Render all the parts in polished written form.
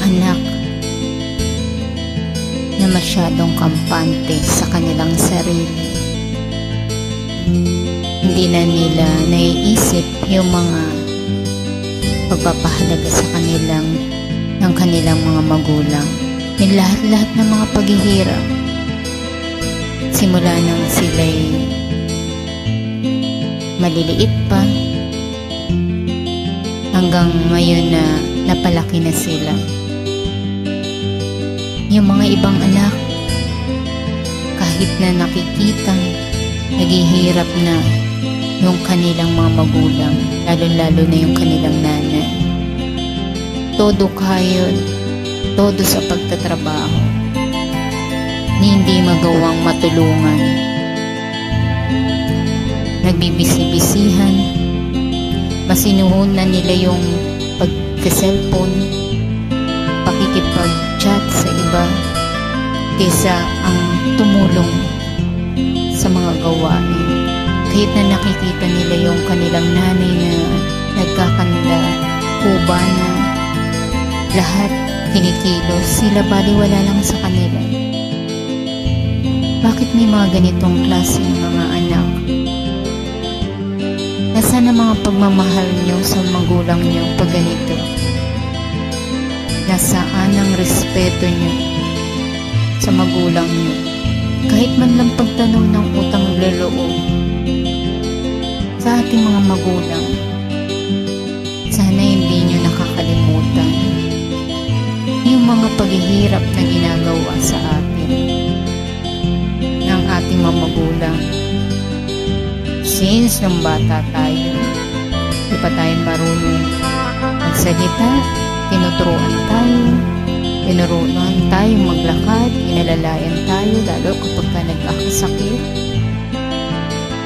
anak na masyadong kampante sa kanilang sarili. Hindi na nila naiisip yung mga pagpapahalaga sa ng kanilang mga magulang. Yung lahat-lahat ng mga paghihirap, simula nang sila'y maliliit pa hanggang ngayon na napalaki na sila. Yung mga ibang anak, kahit na nakikita naghihirap na yung kanilang mga magulang, lalo-lalo na yung kanilang nanay. Todo kayod, todo sa pagtatrabaho, ni hindi magawang matulungan. Nagbibisi-bisihan, masinuhon na nila yung pagka-cellphone, pakikipag-chat sa iba, kaysa ang tumulong sa mga gawain. Kahit na nakikita nila yung kanilang nanay na nagkakanila kuba na lahat kinikilos, sila baliwala lang sa kanila. Bakit may mga ganitong klase ng mga anak? Nasaan ang mga pagmamahal nyo sa magulang nyo pag ganito? Nasaan ang respeto nyo sa magulang nyo? Kahit man lang pagtanaw ng utang loob sa ating mga magulang, sana hindi nyo nakakalimutan yung mga paghihirap na ginagawa sa atin ng ating mga magulang. Since nung bata tayo, di pa tayo marunong magsalita, tinuturuan tayong maglakad, inalalayan tayo, lalo kapag ka nagkakasakit.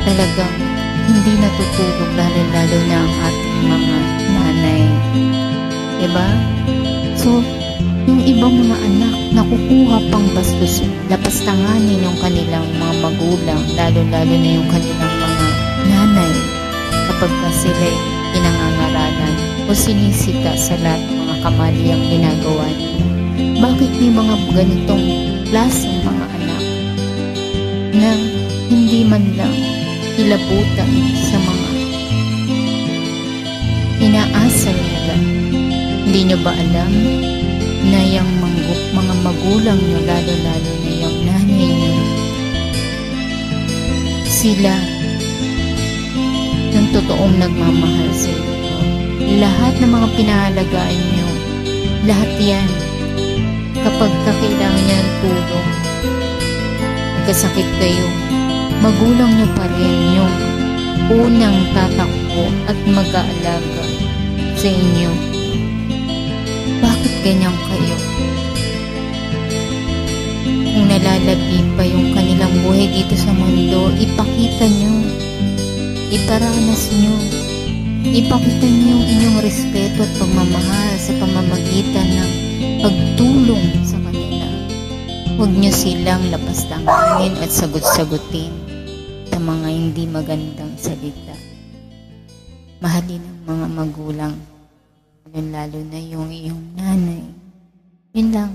Talagang hindi natutulog, lalo na ang ating mga nanay. Diba? So, yung ibang mga anak, nakukuha pang bastusin, lapastanganin yung kanilang mga magulang, lalo na yung kanilang mga nanay, kapag sila'y pinangangaralan o sinisita sa lahat ng mga kamaliyang ginagawa nila. Bakit may mga ganitong klaseng mga anak na hindi man lang ilabutan sa mga inaasal nila? Hindi nyo ba alam na yung mga magulang nyo, lalo na yung nanay nyo, sila ng totoong nagmamahal sa inyo? Lahat ng mga pinahalagaan nyo, lahat yan, kapag kakailangan niya ng tulong, magkasakit kayo, magulang nyo pa rin yung unang tatakbo at mag-aalaga sa inyo. Bakit ganyan kayo? Kung nalalabi pa yung kanilang buhay dito sa mundo, ipakita nyo, iparanas nyo, ipakita nyo yung inyong respeto at pagmamahal sa pamamagitan ng pagtulong sa kanila. Huwag nyo silang lapastangin at sagot-sagutin sa mga hindi magandang salita. Mahalin ang mga magulang, lalo na yung iyong nanay. Yun lang.